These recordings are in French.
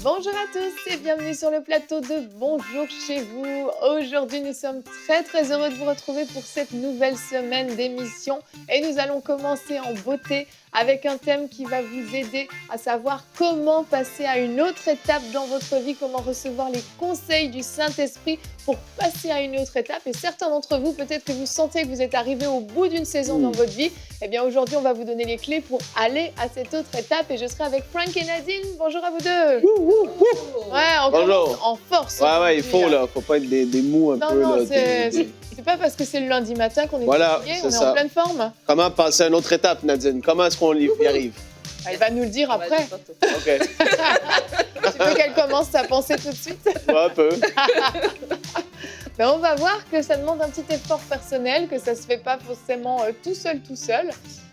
Bonjour à tous et bienvenue sur le plateau de Bonjour chez vous. Aujourd'hui, nous sommes très heureux de vous retrouver pour cette nouvelle semaine d'émission et nous allons commencer en beauté avec un thème qui va vous aider à savoir comment passer à une autre étape dans votre vie, comment recevoir les conseils du Saint-Esprit pour passer à une autre étape. Et certains d'entre vous, peut-être que vous sentez que vous êtes arrivé au bout d'une saison dans votre vie. Eh bien, aujourd'hui, on va vous donner les clés pour aller à cette autre étape et je serai avec Frank et Nadine. Bonjour à vous deux. Ouais, on commence en force. Ouais, il faut, là. Faut pas être des mous un peu. Non, là, c'est pas parce que c'est le lundi matin qu'on est fatigué, on est ça. En pleine forme. Comment passer à une autre étape, Nadine? Comment est-ce qu'on y arrive? Elle va nous le dire après. OK. Tu veux qu'elle commence sa pensée tout de suite? Ouais, un peu. Ben, on va voir que ça demande un petit effort personnel, que ça se fait pas forcément tout seul.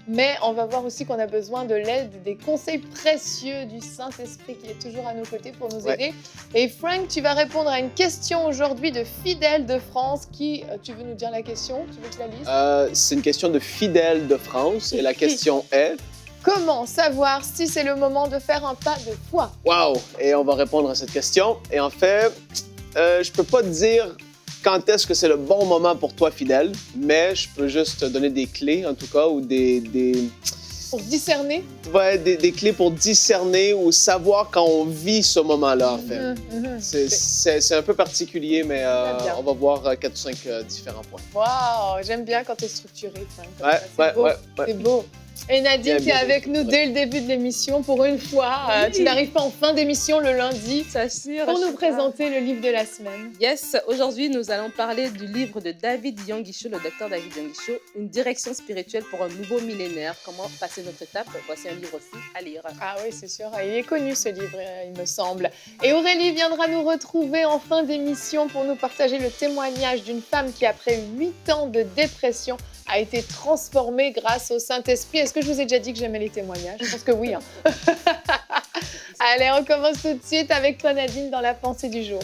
Mais on va voir aussi qu'on a besoin de l'aide, des conseils précieux du Saint-Esprit qui est toujours à nos côtés pour nous aider. Et Frank, tu vas répondre à une question aujourd'hui de Fidèle de France. Tu veux nous dire la question? Tu veux que je la lise? C'est une question de Fidèle de France et la question est... Comment savoir si c'est le moment de faire un pas de foi? Wow! Et on va répondre à cette question. Et en fait, je peux pas te dire quand est-ce que c'est le bon moment pour toi, Fidèle, mais je peux juste te donner des clés, en tout cas, ou Pour discerner? Ouais, des clés pour discerner ou savoir quand on vit ce moment-là, en fait. C'est un peu particulier, mais on va voir 4 ou 5 différents points. Wow! J'aime bien quand tu es structuré, Frank. Ouais. C'est beau. Et Nadine, tu es avec nous dès le début de l'émission pour une fois. Tu n'arrives pas en fin d'émission le lundi pour nous présenter le livre de la semaine. Yes, aujourd'hui nous allons parler du livre de David Yonggi Cho, le docteur David Yonggi Cho, Une direction spirituelle pour un nouveau millénaire. Comment passer notre étape? Voici un livre aussi à lire. Ah oui, c'est sûr. Il est connu ce livre, il me semble. Et Aurélie viendra nous retrouver en fin d'émission pour nous partager le témoignage d'une femme qui, après 8 ans de dépression, a été transformée grâce au Saint-Esprit. Est-ce que je vous ai déjà dit que j'aimais les témoignages? Je pense que oui. Allez, on commence tout de suite avec toi, Nadine, dans la pensée du jour.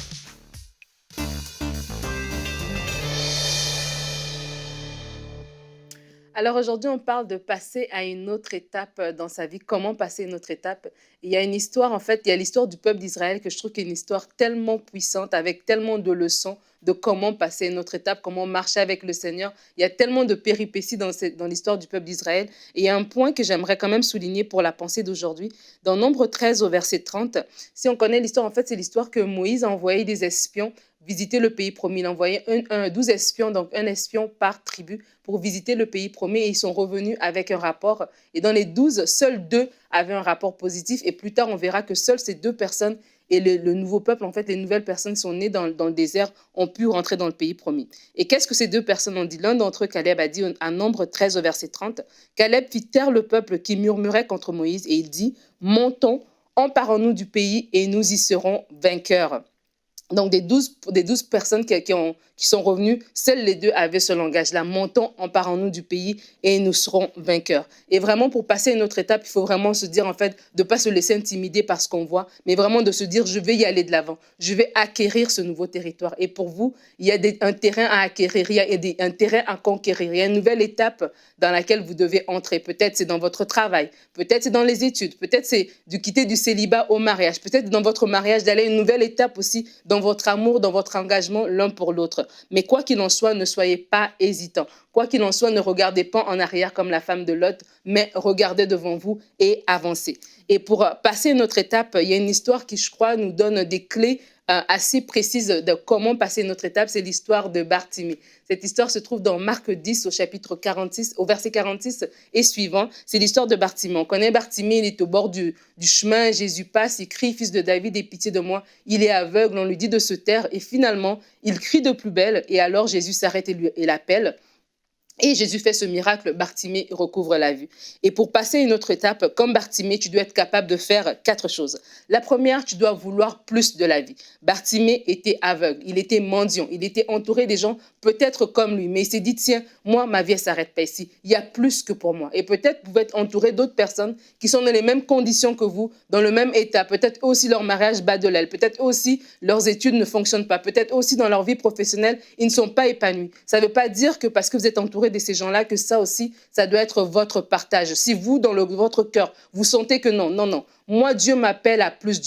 Alors aujourd'hui, on parle de passer à une autre étape dans sa vie. Comment passer à une autre étape? Il y a une histoire, en fait, il y a l'histoire du peuple d'Israël que je trouve qu'il y a une histoire tellement puissante, avec tellement de leçons de comment passer à une autre étape, comment marcher avec le Seigneur. Il y a tellement de péripéties dans l'histoire du peuple d'Israël. Et il y a un point que j'aimerais quand même souligner pour la pensée d'aujourd'hui. Dans Nombre 13 au verset 30, si on connaît l'histoire, en fait, c'est l'histoire que Moïse a envoyé des espions visiter le pays promis. Il a envoyé 12 espions, donc un espion par tribu, pour visiter le pays promis et ils sont revenus avec un rapport. Et dans les 12, seuls 2 avaient un rapport positif et plus tard, on verra que seules ces 2 personnes et le nouveau peuple, en fait, les nouvelles personnes qui sont nées dans le désert ont pu rentrer dans le pays promis. Et qu'est-ce que ces 2 personnes ont dit? L'un d'entre eux, Caleb, a dit à Nombre 13 au verset 30, Caleb fit taire le peuple qui murmurait contre Moïse et il dit, montons, emparons-nous du pays et nous y serons vainqueurs. Donc, des 12 personnes qui sont revenues, seuls les 2 avaient ce langage-là. Montons, emparons-nous du pays et nous serons vainqueurs. Et vraiment, pour passer à une autre étape, il faut vraiment se dire, en fait, de ne pas se laisser intimider par ce qu'on voit, mais vraiment de se dire, je vais y aller de l'avant. Je vais acquérir ce nouveau territoire. Et pour vous, il y a un terrain à acquérir, il y a un terrain à conquérir. Il y a une nouvelle étape dans laquelle vous devez entrer. Peut-être c'est dans votre travail, peut-être c'est dans les études, peut-être c'est de quitter du célibat au mariage, peut-être dans votre mariage d'aller à une nouvelle étape aussi dans votre amour, dans votre engagement l'un pour l'autre. Mais quoi qu'il en soit, ne soyez pas hésitants. Quoi qu'il en soit, ne regardez pas en arrière comme la femme de Lot, mais regardez devant vous et avancez. Et pour passer notre étape, il y a une histoire qui, je crois, nous donne des clés assez précise de comment passer notre étape, c'est l'histoire de Bartimée. Cette histoire se trouve dans Marc 10 au chapitre 46, au verset 46 et suivant. C'est l'histoire de Bartimée. On connaît Bartimée, il est au bord du chemin. Jésus passe, il crie, fils de David, aie pitié de moi. Il est aveugle, on lui dit de se taire et finalement, il crie de plus belle et alors Jésus s'arrête et l'appelle. Et Jésus fait ce miracle, Bartimée recouvre la vue. Et pour passer à une autre étape, comme Bartimée, tu dois être capable de faire 4 choses. La première, tu dois vouloir plus de la vie. Bartimée était aveugle, il était mendiant, il était entouré des gens peut-être comme lui, mais il s'est dit, tiens, moi, ma vie ne s'arrête pas ici, il y a plus que pour moi. Et peut-être vous pouvez être entouré d'autres personnes qui sont dans les mêmes conditions que vous, dans le même état. Peut-être aussi leur mariage bat de l'aile, peut-être aussi leurs études ne fonctionnent pas, peut-être aussi dans leur vie professionnelle, ils ne sont pas épanouis. Ça ne veut pas dire que parce que vous êtes entouré entouré de ces gens-là, que ça aussi, ça doit être votre partage. Si vous, dans votre cœur, vous sentez que non, moi, Dieu m'appelle à plus,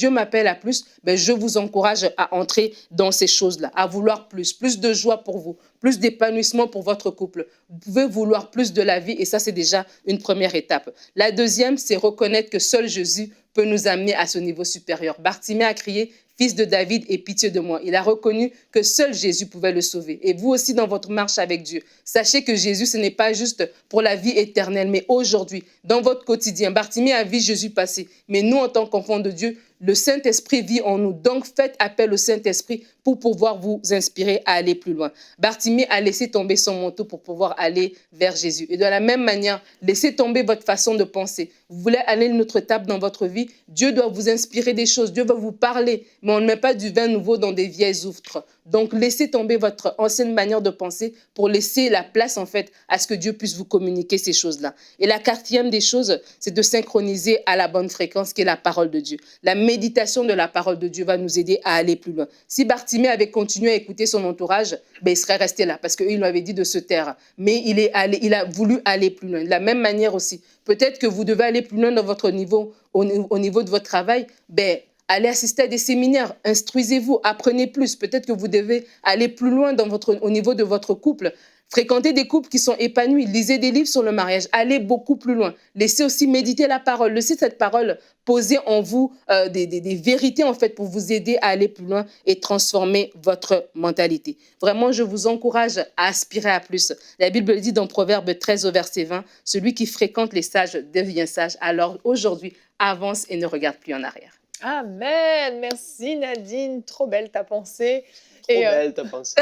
ben, je vous encourage à entrer dans ces choses-là, à vouloir plus de joie pour vous, plus d'épanouissement pour votre couple. Vous pouvez vouloir plus de la vie et ça, c'est déjà une première étape. La deuxième, c'est reconnaître que seul Jésus peut nous amener à ce niveau supérieur. Bartimée a crié: Fils de David, aie pitié de moi. Il a reconnu que seul Jésus pouvait le sauver. Et vous aussi, dans votre marche avec Dieu, sachez que Jésus, ce n'est pas juste pour la vie éternelle, mais aujourd'hui, dans votre quotidien. Bartimée a vu Jésus passer. Mais nous, en tant qu'enfants de Dieu, le Saint-Esprit vit en nous. Donc, faites appel au Saint-Esprit pour pouvoir vous inspirer à aller plus loin. Bartimée a laissé tomber son manteau pour pouvoir aller vers Jésus. Et de la même manière, laissez tomber votre façon de penser. Vous voulez aller à une autre étape dans votre vie, Dieu doit vous inspirer des choses, Dieu va vous parler, mais on ne met pas du vin nouveau dans des vieilles outres. Donc, laissez tomber votre ancienne manière de penser pour laisser la place, en fait, à ce que Dieu puisse vous communiquer ces choses-là. Et la quatrième des choses, c'est de synchroniser à la bonne fréquence, qui est la parole de Dieu. La méditation de la parole de Dieu va nous aider à aller plus loin. Si Bartimée avait continué à écouter son entourage, ben, il serait resté là, parce qu'il lui avait dit de se taire. Mais il a voulu aller plus loin. De la même manière aussi, peut-être que vous devez aller plus loin dans votre niveau, au niveau de votre travail, ben, allez assister à des séminaires, instruisez-vous, apprenez plus. Peut-être que vous devez aller plus loin au niveau de votre couple. Fréquentez des couples qui sont épanouis, lisez des livres sur le mariage, allez beaucoup plus loin. Laissez aussi méditer la parole, laissez cette parole poser en vous des vérités en fait pour vous aider à aller plus loin et transformer votre mentalité. Vraiment, je vous encourage à aspirer à plus. La Bible dit dans Proverbe 13 au verset 20, « Celui qui fréquente les sages devient sage. Alors aujourd'hui, avance et ne regarde plus en arrière. » Amen. Merci Nadine. Trop belle ta pensée. Trop belle ta pensée.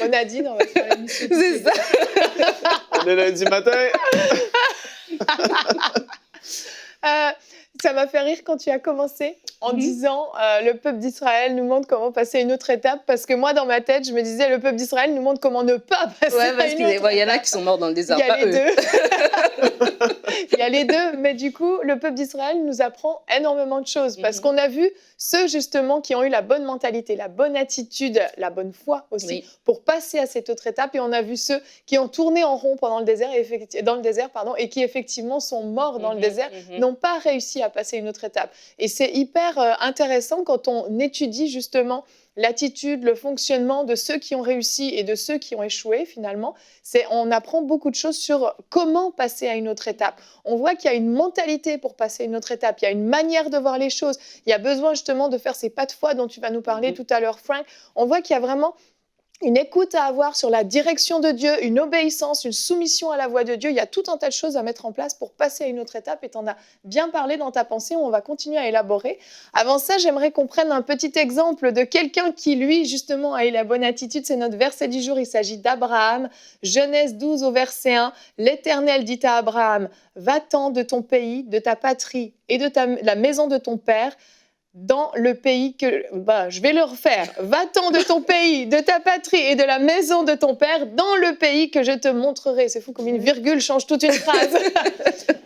Oh, Nadine, on va faire l'émission. C'est ça. On est lundi matin. Ça m'a fait rire quand tu as commencé en disant le peuple d'Israël nous montre comment passer à une autre étape, parce que moi dans ma tête je me disais le peuple d'Israël nous montre comment ne pas passer à une autre étape. Il y en a qui sont morts dans le désert, Il y a pas les eux. deux. Il y a les deux, mais du coup le peuple d'Israël nous apprend énormément de choses, parce qu'on a vu ceux justement qui ont eu la bonne mentalité, la bonne attitude, la bonne foi aussi pour passer à cette autre étape, et on a vu ceux qui ont tourné en rond pendant le désert, et qui effectivement sont morts dans le désert, n'ont pas réussi à passer une autre étape. Et c'est hyper intéressant quand on étudie justement l'attitude, le fonctionnement de ceux qui ont réussi et de ceux qui ont échoué finalement. On apprend beaucoup de choses sur comment passer à une autre étape. On voit qu'il y a une mentalité pour passer à une autre étape, il y a une manière de voir les choses, il y a besoin justement de faire ces pas de foi dont tu vas nous parler tout à l'heure, Frank. On voit qu'il y a vraiment une écoute à avoir sur la direction de Dieu, une obéissance, une soumission à la voix de Dieu. Il y a tout un tas de choses à mettre en place pour passer à une autre étape, et tu en as bien parlé dans ta pensée, on va continuer à élaborer. Avant ça, j'aimerais qu'on prenne un petit exemple de quelqu'un qui, lui, justement, a eu la bonne attitude. C'est notre verset du jour, il s'agit d'Abraham. Genèse 12 au verset 1, « L'Éternel dit à Abraham, va-t'en de ton pays, de ta patrie et de la maison de ton père, dans le pays que... je vais le refaire. Va-t'en de ton pays, de ta patrie et de la maison de ton père, dans le pays que je te montrerai. » C'est fou comme une virgule change toute une phrase.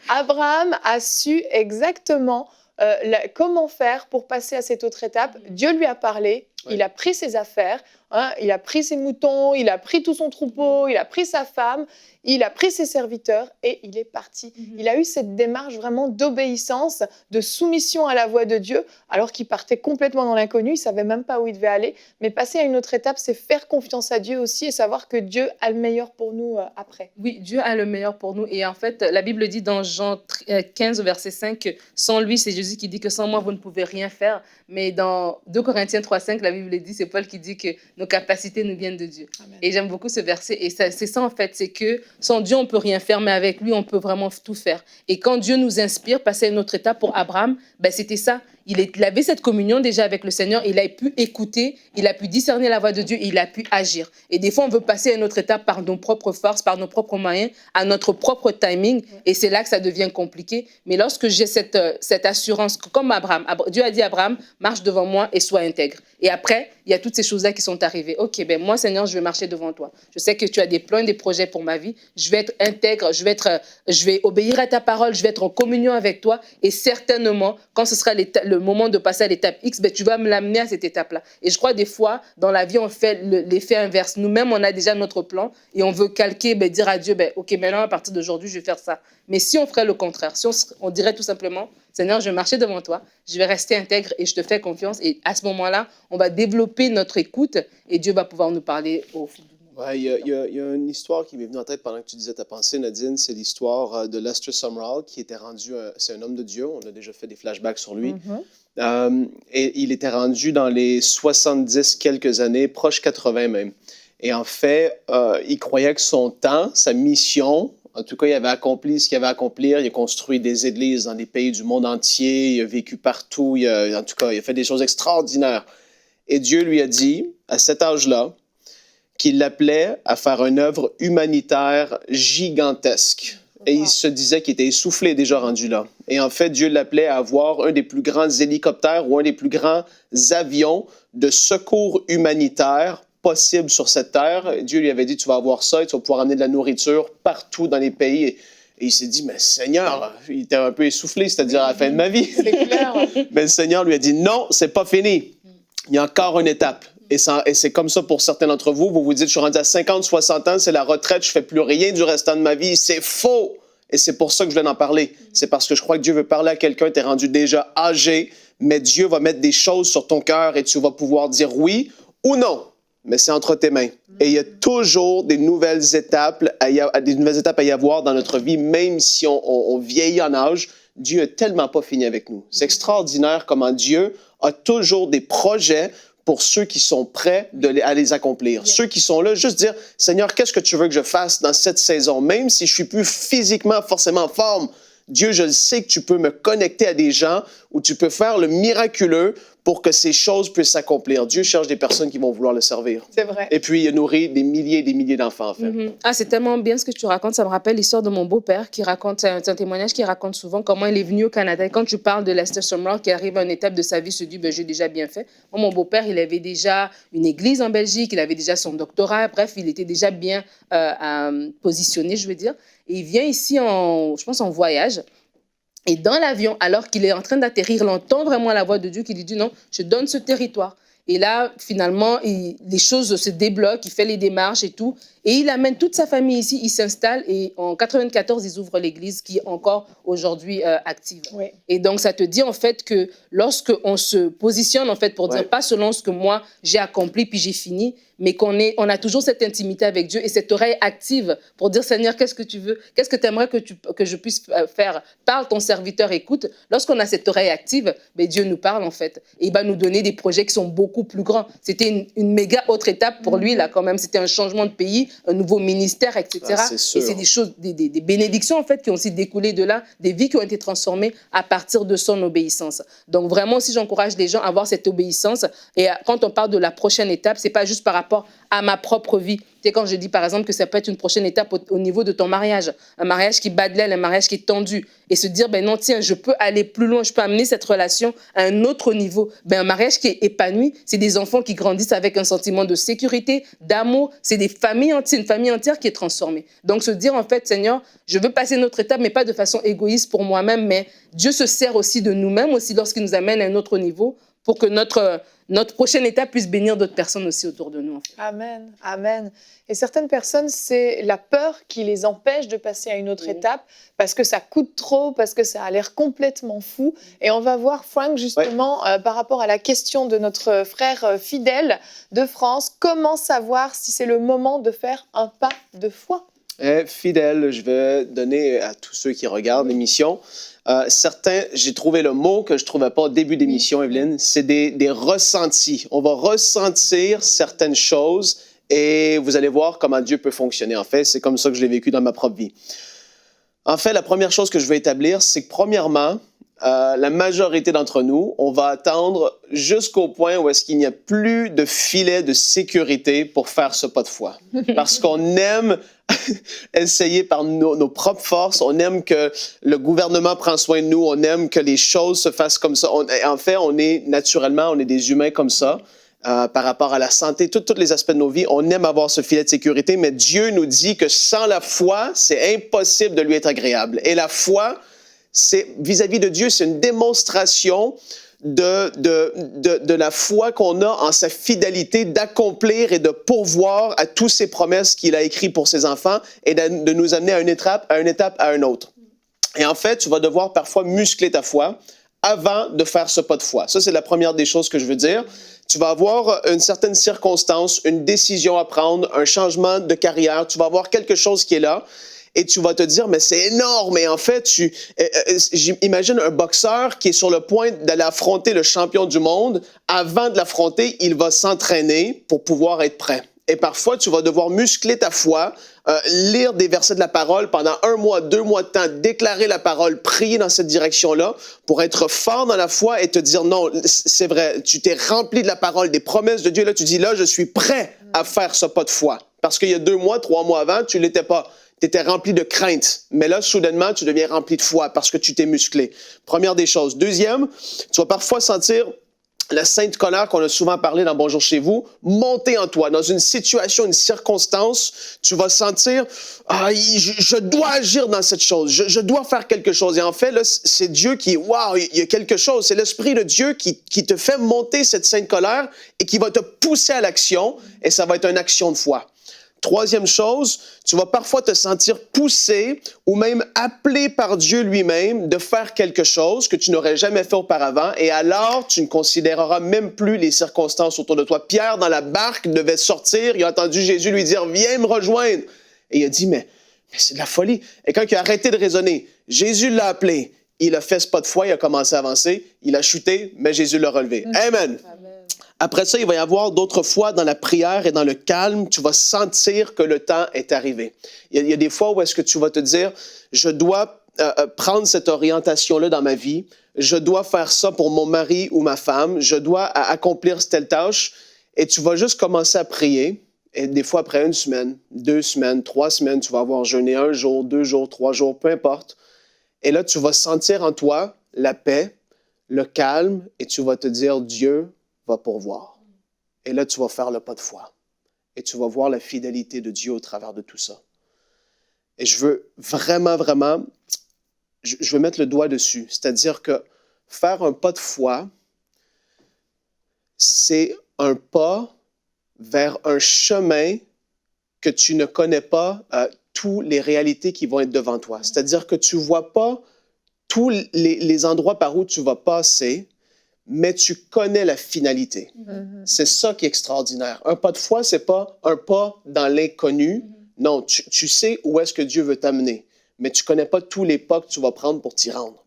Abraham a su exactement comment faire pour passer à cette autre étape. Dieu lui a parlé, il a pris ses affaires, il a pris ses moutons, il a pris tout son troupeau, il a pris sa femme, il a pris ses serviteurs et il est parti. Il a eu cette démarche vraiment d'obéissance, de soumission à la voix de Dieu, alors qu'il partait complètement dans l'inconnu, il ne savait même pas où il devait aller. Mais passer à une autre étape, c'est faire confiance à Dieu aussi et savoir que Dieu a le meilleur pour nous après. Oui, Dieu a le meilleur pour nous. Et en fait, la Bible dit dans Jean 15, verset 5, que sans lui, c'est Jésus qui dit que sans moi, vous ne pouvez rien faire. Mais dans 2 Corinthiens 3, 5, la Bible dit, c'est Paul qui dit que nos capacités nous viennent de Dieu. Amen. Et j'aime beaucoup ce verset. Et c'est ça, en fait, c'est que sans Dieu, on ne peut rien faire, mais avec lui, on peut vraiment tout faire. Et quand Dieu nous inspire, passer à une autre étape pour Abraham, c'était ça. Il avait cette communion déjà avec le Seigneur, il a pu écouter, il a pu discerner la voix de Dieu, il a pu agir. Et des fois, on veut passer à une autre étape par nos propres forces, par nos propres moyens, à notre propre timing, et c'est là que ça devient compliqué. Mais lorsque j'ai cette assurance, comme Abraham, Dieu a dit à Abraham, marche devant moi et sois intègre. Et après, il y a toutes ces choses-là qui sont arrivées. Ok, moi, Seigneur, je vais marcher devant toi. Je sais que tu as des plans, des projets pour ma vie. Je vais être intègre, je vais obéir à ta parole, je vais être en communion avec toi. Et certainement, quand ce sera le le moment de passer à l'étape X, ben, tu vas me l'amener à cette étape-là. Et je crois des fois, dans la vie, on fait l'effet inverse. Nous-mêmes, on a déjà notre plan et on veut calquer, ben, dire à Dieu, ben, OK, maintenant, à partir d'aujourd'hui, je vais faire ça. Mais si on ferait le contraire, si on dirait tout simplement, Seigneur, je vais marcher devant toi, je vais rester intègre et je te fais confiance. Et à ce moment-là, on va développer notre écoute et Dieu va pouvoir nous parler au fil du monde. Ouais, il y a une histoire qui m'est venue en tête pendant que tu disais ta pensée, Nadine. C'est l'histoire de Lester Sumrall, qui était rendu, c'est un homme de Dieu. On a déjà fait des flashbacks sur lui. Et il était rendu dans les 70 quelques années, proche 80 même. Et en fait, il croyait que son temps, sa mission, en tout cas, il avait accompli ce qu'il avait à accomplir. Il a construit des églises dans des pays du monde entier. Il a vécu partout. En tout cas, il a fait des choses extraordinaires. Et Dieu lui a dit, à cet âge-là, qu'il l'appelait à faire une œuvre humanitaire gigantesque. Et il se disait qu'il était essoufflé déjà rendu là. Et en fait, Dieu l'appelait à avoir un des plus grands hélicoptères ou un des plus grands avions de secours humanitaire possible sur cette terre. Dieu lui avait dit, tu vas avoir ça et tu vas pouvoir amener de la nourriture partout dans les pays. Et il s'est dit, mais Seigneur, il était un peu essoufflé, c'est-à-dire à la fin de ma vie. C'est clair. Mais le Seigneur lui a dit, non, c'est pas fini. Il y a encore une étape. Et c'est comme ça pour certains d'entre vous. Vous vous dites, je suis rendu à 50, 60 ans, c'est la retraite, je ne fais plus rien du restant de ma vie. C'est faux! Et c'est pour ça que je viens d'en parler. C'est parce que je crois que Dieu veut parler à quelqu'un, tu es rendu déjà âgé, mais Dieu va mettre des choses sur ton cœur et tu vas pouvoir dire oui ou non. Mais c'est entre tes mains. Et il y a toujours des nouvelles étapes à y avoir dans notre vie, même si on vieillit en âge. Dieu n'est tellement pas fini avec nous. C'est extraordinaire comment Dieu a toujours des projets pour ceux qui sont prêts à les accomplir. Ceux qui sont là, juste dire, Seigneur, qu'est-ce que tu veux que je fasse dans cette saison? Même si je suis plus physiquement forcément en forme, Dieu, je sais que tu peux me connecter à des gens où tu peux faire le miraculeux pour que ces choses puissent s'accomplir. Dieu cherche des personnes qui vont vouloir le servir. C'est vrai. Et puis, il nourrit des milliers et des milliers d'enfants, en fait. Ah, c'est tellement bien ce que tu racontes. Ça me rappelle l'histoire de mon beau-père qui raconte, c'est un témoignage qu'il raconte souvent comment il est venu au Canada. Et quand tu parles de Lester Sumrall qui arrive à une étape de sa vie, se dit, ben, j'ai déjà bien fait. Moi, mon beau-père, il avait déjà une église en Belgique, il avait déjà son doctorat. Bref, il était déjà bien positionné, je veux dire. Et il vient ici, je pense, en voyage. Et dans l'avion, alors qu'il est en train d'atterrir, il entend vraiment la voix de Dieu qui lui dit non, je donne ce territoire. Et là, finalement, les choses se débloquent, il fait les démarches et tout. Et il amène toute sa famille ici, il s'installe et en 94, ils ouvrent l'église qui est encore aujourd'hui active. Oui. Et donc, ça te dit en fait que lorsqu'on se positionne en fait pour dire pas selon ce que moi j'ai accompli puis j'ai fini, mais on a toujours cette intimité avec Dieu et cette oreille active pour dire Seigneur, qu'est-ce que tu veux? Qu'est-ce que tu aimerais que je puisse faire? Parle, ton serviteur écoute. Lorsqu'on a cette oreille active, ben, Dieu nous parle en fait. Et il va nous donner des projets qui sont beaucoup plus grands. C'était une méga autre étape pour lui là quand même. C'était un changement de pays, un nouveau ministère, etc. Ah, c'est sûr. Et c'est des choses, des bénédictions en fait qui ont aussi découlé de là, des vies qui ont été transformées à partir de son obéissance. Donc vraiment aussi j'encourage les gens à avoir cette obéissance. Et quand on parle de la prochaine étape, c'est pas juste par rapport à ma propre vie. C'est quand je dis par exemple que ça peut être une prochaine étape au niveau de ton mariage, un mariage qui bat de l'aile, un mariage qui est tendu, et se dire ben non tiens je peux aller plus loin, je peux amener cette relation à un autre niveau. Ben un mariage qui est épanoui, c'est des enfants qui grandissent avec un sentiment de sécurité, d'amour, c'est des familles entières, une famille entière qui est transformée. Donc se dire en fait Seigneur, je veux passer notre étape mais pas de façon égoïste pour moi-même, mais Dieu se sert aussi de nous-mêmes aussi lorsqu'il nous amène à un autre niveau pour que notre prochaine étape puisse bénir d'autres personnes aussi autour de nous. En fait. Amen, amen. Et certaines personnes, c'est la peur qui les empêche de passer à une autre étape parce que ça coûte trop, parce que ça a l'air complètement fou. Et on va voir, Frank, justement, par rapport à la question de notre frère fidèle de France, comment savoir si c'est le moment de faire un pas de foi? Fidèle, je vais donner à tous ceux qui regardent l'émission. Certains, j'ai trouvé le mot que je ne trouvais pas au début d'émission, Evelyne, c'est des ressentis. On va ressentir certaines choses et vous allez voir comment Dieu peut fonctionner. En fait, c'est comme ça que je l'ai vécu dans ma propre vie. En fait, la première chose que je veux établir, c'est que premièrement, la majorité d'entre nous, on va attendre jusqu'au point où est-ce qu'il n'y a plus de filet de sécurité pour faire ce pas de foi. Parce qu'on aime essayer par nos propres forces, on aime que le gouvernement prenne soin de nous, on aime que les choses se fassent comme ça. En fait, on est des humains comme ça. Par rapport à la santé, tous les aspects de nos vies, on aime avoir ce filet de sécurité, mais Dieu nous dit que sans la foi, c'est impossible de lui être agréable. Et la foi, c'est vis-à-vis de Dieu, c'est une démonstration de la foi qu'on a en sa fidélité d'accomplir et de pourvoir à toutes ces promesses qu'il a écrites pour ses enfants et de nous amener à une étape, à une autre. Et en fait, tu vas devoir parfois muscler ta foi avant de faire ce pas de foi. Ça, c'est la première des choses que je veux dire. Tu vas avoir une certaine circonstance, une décision à prendre, un changement de carrière. Tu vas avoir quelque chose qui est là. Et tu vas te dire, mais c'est énorme. Et en fait, j'imagine un boxeur qui est sur le point d'aller affronter le champion du monde. Avant de l'affronter, il va s'entraîner pour pouvoir être prêt. Et parfois, tu vas devoir muscler ta foi, lire des versets de la parole pendant 1 mois, 2 mois de temps, déclarer la parole, prier dans cette direction-là pour être fort dans la foi et te dire, non, c'est vrai, tu t'es rempli de la parole, des promesses de Dieu. Là, tu dis, là, je suis prêt à faire ce pas de foi. Parce qu'il y a 2 mois, 3 mois avant, tu ne l'étais pas. Tu étais rempli de crainte. Mais là, soudainement, tu deviens rempli de foi parce que tu t'es musclé. Première des choses. Deuxième, tu vas parfois sentir la sainte colère qu'on a souvent parlé dans Bonjour chez vous, monter en toi. Dans une situation, une circonstance, tu vas sentir « Ah, je dois agir dans cette chose. Je dois faire quelque chose. » Et en fait, là, c'est Dieu qui, waouh, il y a quelque chose. C'est l'Esprit de Dieu qui te fait monter cette sainte colère et qui va te pousser à l'action. Et ça va être une action de foi. Troisième chose, tu vas parfois te sentir poussé ou même appelé par Dieu lui-même de faire quelque chose que tu n'aurais jamais fait auparavant et alors tu ne considéreras même plus les circonstances autour de toi. Pierre, dans la barque, devait sortir, il a entendu Jésus lui dire « Viens me rejoindre ». Et il a dit « Mais c'est de la folie ». Et quand il a arrêté de raisonner, Jésus l'a appelé, il a fait ce pas de foi, il a commencé à avancer, il a chuté, mais Jésus l'a relevé. Amen. Après ça, il va y avoir d'autres fois dans la prière et dans le calme, tu vas sentir que le temps est arrivé. Il y a des fois où est-ce que tu vas te dire, je dois prendre cette orientation-là dans ma vie, je dois faire ça pour mon mari ou ma femme, je dois accomplir telle tâche, et tu vas juste commencer à prier. Et des fois, après 1 semaine, 2 semaines, 3 semaines, tu vas avoir jeûné 1 jour, 2 jours, 3 jours, peu importe. Et là, tu vas sentir en toi la paix, le calme, et tu vas te dire, Dieu va pourvoir. Et là, tu vas faire le pas de foi. Et tu vas voir la fidélité de Dieu au travers de tout ça. Et je veux vraiment, je veux mettre le doigt dessus. C'est-à-dire que faire un pas de foi, c'est un pas vers un chemin que tu ne connais pas toutes les réalités qui vont être devant toi. C'est-à-dire que tu ne vois pas tous les endroits par où tu vas passer, mais tu connais la finalité. C'est ça qui est extraordinaire. Un pas de foi, ce n'est pas un pas dans l'inconnu. Non, tu sais où est-ce que Dieu veut t'amener, mais tu ne connais pas tous les pas que tu vas prendre pour t'y rendre.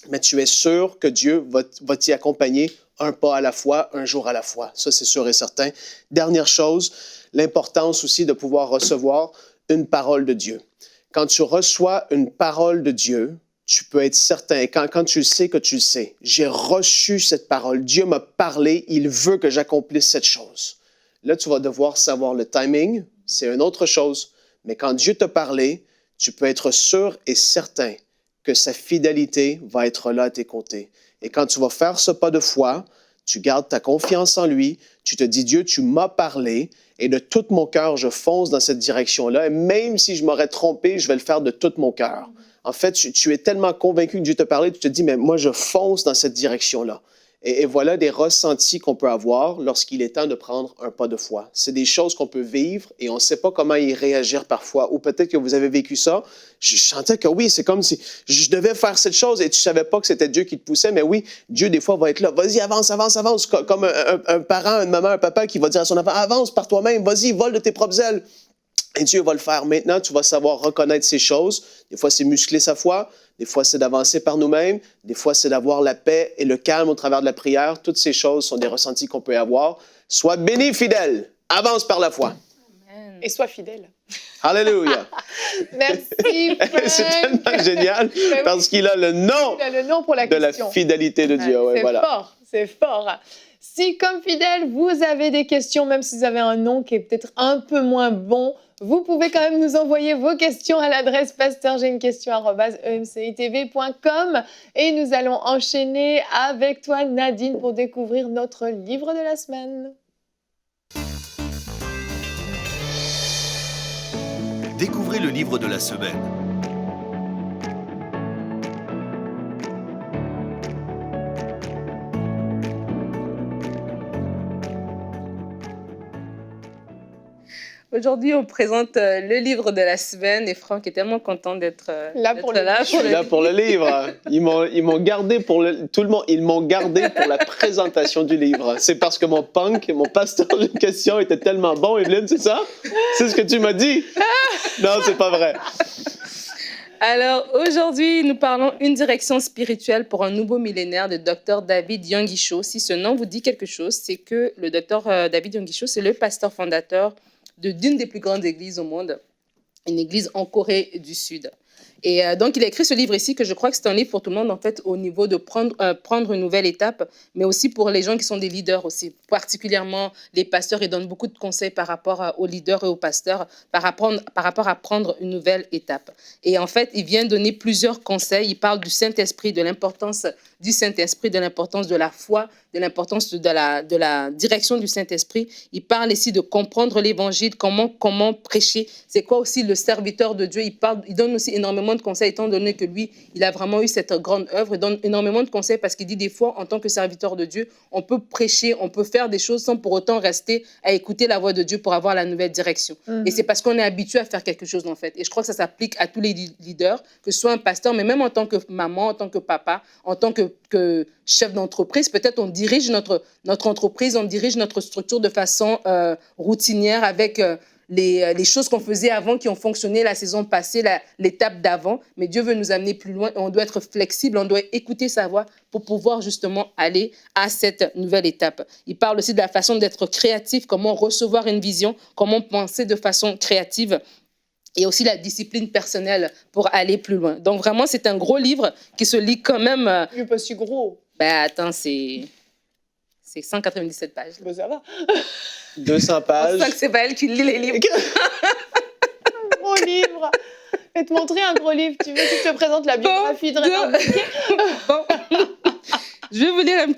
Mais tu es sûr que Dieu va t'y accompagner un pas à la fois, un jour à la fois. Ça, c'est sûr et certain. Dernière chose, l'importance aussi de pouvoir recevoir une parole de Dieu. Quand tu reçois une parole de Dieu, tu peux être certain, et quand tu le sais que tu le sais, j'ai reçu cette parole, Dieu m'a parlé, il veut que j'accomplisse cette chose. Là, tu vas devoir savoir le timing, c'est une autre chose, mais quand Dieu t'a parlé, tu peux être sûr et certain que sa fidélité va être là à tes côtés. Et quand tu vas faire ce pas de foi, tu gardes ta confiance en lui, tu te dis, Dieu, tu m'as parlé, et de tout mon cœur, je fonce dans cette direction-là, et même si je m'aurais trompé, je vais le faire de tout mon cœur. En fait, tu es tellement convaincu que Dieu te parlait, tu te dis, mais moi, je fonce dans cette direction-là. Et voilà des ressentis qu'on peut avoir lorsqu'il est temps de prendre un pas de foi. C'est des choses qu'on peut vivre et on ne sait pas comment y réagir parfois. Ou peut-être que vous avez vécu ça. Je sentais que oui, c'est comme si je devais faire cette chose et tu ne savais pas que c'était Dieu qui te poussait. Mais oui, Dieu, des fois, va être là. Vas-y, avance, avance, avance. Comme un parent, une maman, un papa qui va dire à son enfant, avance par toi-même, vas-y, vole de tes propres ailes. Et Dieu va le faire. Maintenant, tu vas savoir reconnaître ces choses. Des fois, c'est muscler sa foi. Des fois, c'est d'avancer par nous-mêmes. Des fois, c'est d'avoir la paix et le calme au travers de la prière. Toutes ces choses sont des ressentis qu'on peut avoir. Sois béni, fidèle. Avance par la foi. Amen. Et sois fidèle. Alléluia. Merci, Frank. C'est tellement génial parce qu'il a le nom, pour la de la fidélité de Dieu. Ouais, c'est voilà. fort, c'est fort. Si, comme fidèle, vous avez des questions, même si vous avez un nom qui est peut-être un peu moins bon, vous pouvez quand même nous envoyer vos questions à l'adresse pasteur.j'ai-une-question@emcitv.com et nous allons enchaîner avec toi, Nadine, pour découvrir notre livre de la semaine. Découvrez le livre de la semaine. Aujourd'hui, on présente le livre de la semaine et Franck est tellement content d'être Là pour le Je suis là pour le livre. Ils m'ont gardé pour tout le monde. Ils m'ont gardé pour la présentation du livre. C'est parce que mon pasteur de question était tellement bon, Evelyne, c'est ça? C'est ce que tu m'as dit? Non, c'est pas vrai. Alors, aujourd'hui, nous parlons Une direction spirituelle pour un nouveau millénaire de Dr. David Yonggi Cho. Si ce nom vous dit quelque chose, c'est que le Dr. David Yonggi Cho, c'est le pasteur fondateur d'une des plus grandes églises au monde, une église en Corée du Sud. Et donc, il a écrit ce livre ici, que je crois que c'est un livre pour tout le monde, en fait, au niveau de prendre une nouvelle étape, mais aussi pour les gens qui sont des leaders aussi, particulièrement les pasteurs. Il donne beaucoup de conseils par rapport aux leaders et aux pasteurs, par rapport à prendre une nouvelle étape. Et en fait, il vient donner plusieurs conseils. Il parle du Saint-Esprit, de l'importance du Saint-Esprit, de l'importance de la foi, de l'importance de la direction du Saint-Esprit. Il parle ici de comprendre l'Évangile, comment prêcher. C'est quoi aussi le serviteur de Dieu. Il donne aussi énormément de conseils, étant donné que lui, il a vraiment eu cette grande œuvre. Il donne énormément de conseils parce qu'il dit des fois, en tant que serviteur de Dieu, on peut prêcher, on peut faire des choses sans pour autant rester à écouter la voix de Dieu pour avoir la nouvelle direction. Et c'est parce qu'on est habitué à faire quelque chose, en fait. Et je crois que ça s'applique à tous les leaders, que ce soit un pasteur, mais même en tant que maman, en tant que papa, en tant que chef d'entreprise. Peut-être on dirige notre entreprise, on dirige notre structure de façon routinière avec les choses qu'on faisait avant qui ont fonctionné la saison passée, l'étape d'avant. Mais Dieu veut nous amener plus loin et on doit être flexible, on doit écouter sa voix pour pouvoir justement aller à cette nouvelle étape. Il parle aussi de la façon d'être créatif, comment recevoir une vision, comment penser de façon créative. Et aussi la discipline personnelle pour aller plus loin. Donc vraiment, c'est un gros livre qui se lit quand même. Il n'est pas si gros. Ben attends, c'est 197 pages. Ben, ça va. 200 pages. Je sens que c'est pas elle qui lit les livres. Un gros livre. Je vais te montrer un gros livre. Tu veux que je te présente la biographie de Renard Bouquet? Je vais vous lire un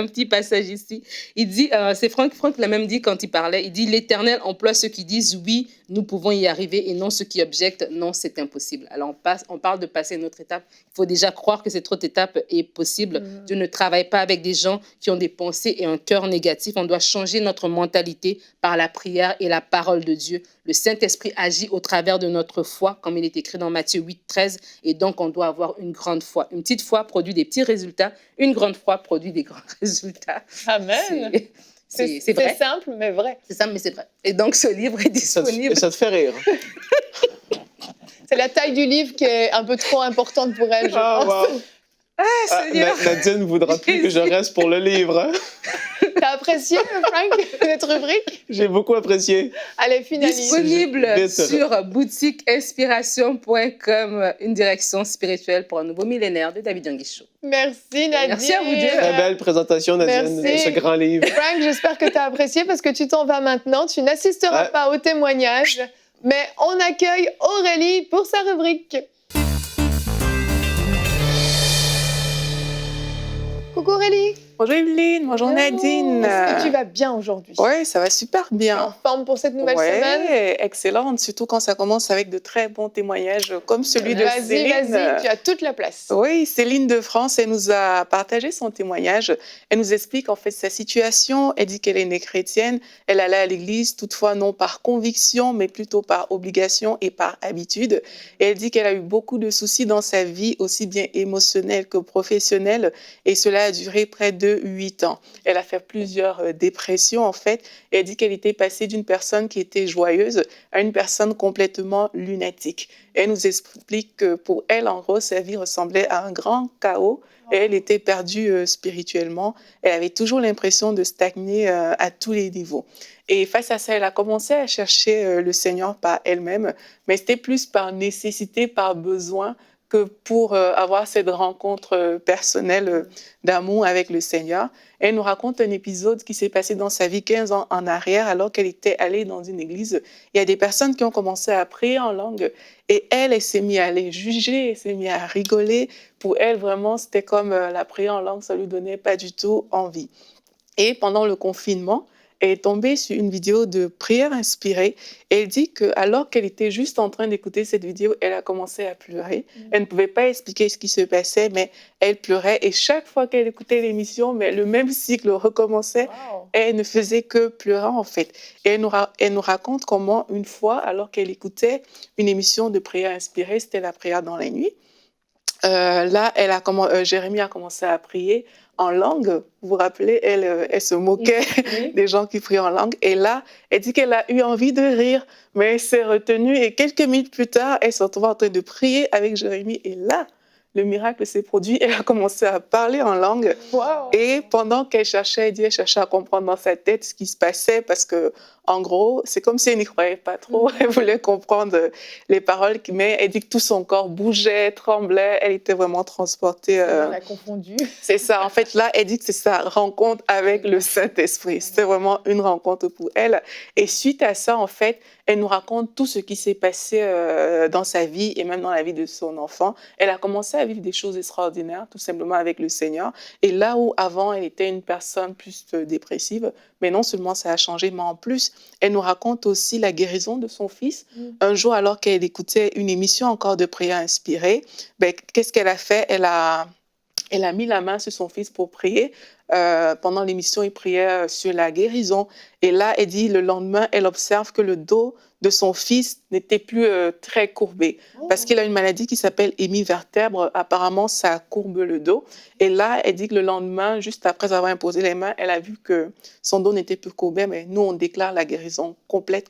petit passage ici. Il dit, c'est Franck l'a même dit quand il parlait, il dit « L'Éternel emploie ceux qui disent « Oui, nous pouvons y arriver » et non ceux qui objectent « Non, c'est impossible ». Alors, on parle de passer une autre étape. Il faut déjà croire que cette autre étape est possible. Dieu ne travaille pas avec des gens qui ont des pensées et un cœur négatif. On doit changer notre mentalité par la prière et la parole de Dieu. Le Saint-Esprit agit au travers de notre foi, comme il est écrit dans Matthieu 8, 13. Et donc, on doit avoir une grande foi. Une petite foi produit des petits résultats. Une grande foi produit des grands résultats. Amen. C'est vrai. C'est simple, mais vrai. C'est simple, mais c'est vrai. Et donc, ce livre est disponible. Ça te fait rire. C'est la taille du livre qui est un peu trop importante pour elle, je pense. Wow. Seigneur. Nadine ne voudra plus que je reste pour le livre. T'as apprécié, Frank, cette rubrique? J'ai beaucoup apprécié. Allez, finalise. Disponible Vite. sur boutiqueinspiration.com, une direction spirituelle pour un nouveau millénaire de David Yonggi Cho. Merci, Nadine. Merci à vous deux. Très belle présentation, Nadine, Merci. de ce grand livre. Frank, j'espère que tu as apprécié parce que tu t'en vas maintenant. Tu n'assisteras Ouais. pas au témoignage, mais on accueille Aurélie pour sa rubrique. Coucou Aurélie. Bonjour Evelyne, bonjour Nadine. Est-ce que tu vas bien aujourd'hui? Oui, ça va super Tu es en bien. forme pour cette nouvelle semaine? Excellente, surtout quand ça commence avec de très bons témoignages comme celui de Céline. Vas-y, tu as toute la place. Oui, Céline de France, elle nous a partagé son témoignage. Elle nous explique en fait sa situation. Elle dit qu'elle est née chrétienne. Elle allait à l'église, toutefois non par conviction, mais plutôt par obligation et par habitude. Et elle dit qu'elle a eu beaucoup de soucis dans sa vie, aussi bien émotionnelle que professionnelle. Et cela a duré près de 8 ans. Elle a fait plusieurs dépressions en fait. Et elle dit qu'elle était passée d'une personne qui était joyeuse à une personne complètement lunatique. Elle nous explique que pour elle, en gros, sa vie ressemblait à un grand chaos. Et elle était perdue spirituellement. Elle avait toujours l'impression de stagner à tous les niveaux. Et face à ça, elle a commencé à chercher le Seigneur par elle-même, mais c'était plus par nécessité, par besoin, que pour avoir cette rencontre personnelle d'amour avec le Seigneur. Elle nous raconte un épisode qui s'est passé dans sa vie 15 ans en arrière, alors qu'elle était allée dans une église. Il y a des personnes qui ont commencé à prier en langue et elle s'est mise à les juger, elle s'est mise à rigoler. Pour elle, vraiment, c'était comme la prière en langue, ça lui donnait pas du tout envie. Et pendant le confinement, elle est tombée sur une vidéo de prière inspirée. Et elle dit qu'alors qu'elle était juste en train d'écouter cette vidéo, elle a commencé à pleurer. Elle ne pouvait pas expliquer ce qui se passait, mais elle pleurait. Et chaque fois qu'elle écoutait l'émission, mais le même cycle recommençait. Wow. Elle ne faisait que pleurer, en fait. Et elle nous raconte comment, une fois, alors qu'elle écoutait une émission de prière inspirée, c'était la prière dans la nuit, là, Jérémie a commencé à prier en langue. Vous vous rappelez, elle se moquait des gens qui prient en langue. Et là, elle dit qu'elle a eu envie de rire, mais elle s'est retenue. Et quelques minutes plus tard, elle se retrouve en train de prier avec Jérémie. Et là, le miracle s'est produit. Elle a commencé à parler en langue. Wow. Et pendant qu'elle cherchait, elle cherchait à comprendre dans sa tête ce qui se passait parce que, en gros, c'est comme si elle n'y croyait pas trop. Elle voulait comprendre les paroles, mais elle dit que tout son corps bougeait, tremblait. Elle était vraiment transportée. Elle a confondu. C'est ça. En fait, là, elle dit que c'est sa rencontre avec le Saint-Esprit. C'était vraiment une rencontre pour elle. Et suite à ça, en fait, elle nous raconte tout ce qui s'est passé dans sa vie et même dans la vie de son enfant. Elle a commencé à vivre des choses extraordinaires, tout simplement avec le Seigneur. Et là où avant, elle était une personne plus dépressive, mais non seulement ça a changé, mais en plus, elle nous raconte aussi la guérison de son fils. Un jour, alors qu'elle écoutait une émission encore de prière inspirée, qu'est-ce qu'elle a fait? Elle a mis la main sur son fils pour prier. Pendant l'émission, il priait sur la guérison. Et là, elle dit, le lendemain, elle observe que le dos de son fils n'était plus très courbé. Parce qu'il a une maladie qui s'appelle hémivertèbre. Apparemment, ça courbe le dos. Et là, elle dit que le lendemain, juste après avoir imposé les mains, elle a vu que son dos n'était plus courbé. Mais nous, on déclare la guérison complète,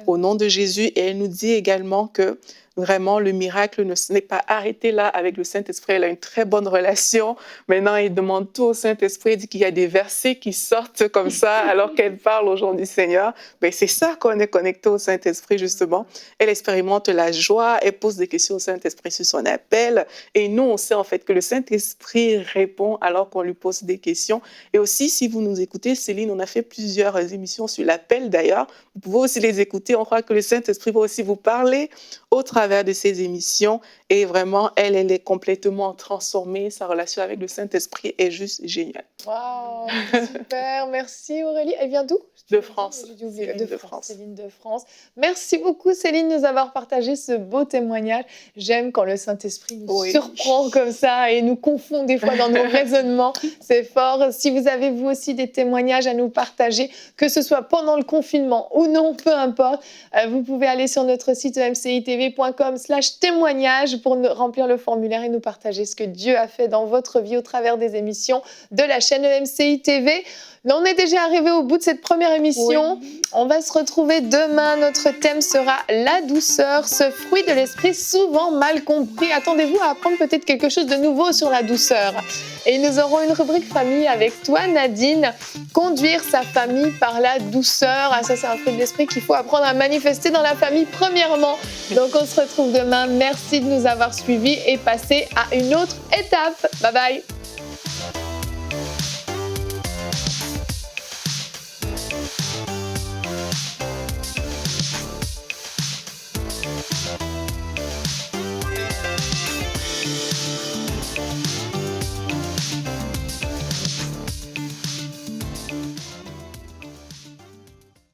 au nom de Jésus. Et elle nous dit également que vraiment, le miracle ne n'est pas arrêté là avec le Saint-Esprit. Elle a une très bonne relation. Maintenant, elle demande tout au Saint-Esprit. Elle dit qu'il y a des versets qui sortent comme ça alors qu'elle parle aux gens du Seigneur. Mais c'est ça qu'on est connecté au Saint-Esprit, justement. Elle expérimente la joie. Elle pose des questions au Saint-Esprit sur son appel. Et nous, on sait en fait que le Saint-Esprit répond alors qu'on lui pose des questions. Et aussi, si vous nous écoutez, Céline, on a fait plusieurs émissions sur l'appel d'ailleurs. Vous pouvez aussi les écouter. On croit que le Saint-Esprit va aussi vous parler au travers de ces émissions. Et vraiment, elle est complètement transformée. Sa relation avec le Saint-Esprit est juste géniale. Waouh, super. Merci Aurélie. Elle vient d'où? De France. De France. Céline de France. Merci beaucoup Céline de nous avoir partagé ce beau témoignage. J'aime quand le Saint-Esprit nous surprend comme ça et nous confond des fois dans nos raisonnements. C'est fort. Si vous avez vous aussi des témoignages à nous partager, que ce soit pendant le confinement ou non, peu importe, vous pouvez aller sur notre site emcitv.com/témoignage pour remplir le formulaire et nous partager ce que Dieu a fait dans votre vie au travers des émissions de la chaîne EMCI TV. On est déjà arrivé au bout de cette première émission. Oui. On va se retrouver demain. Notre thème sera la douceur, ce fruit de l'esprit souvent mal compris. Attendez-vous à apprendre peut-être quelque chose de nouveau sur la douceur. Et nous aurons une rubrique famille avec toi, Nadine. Conduire sa famille par la douceur. Ah, ça, c'est un fruit de l'esprit qu'il faut apprendre à manifester dans la famille premièrement. Donc, on se retrouve demain. Merci de nous avoir suivis et passer à une autre étape. Bye bye.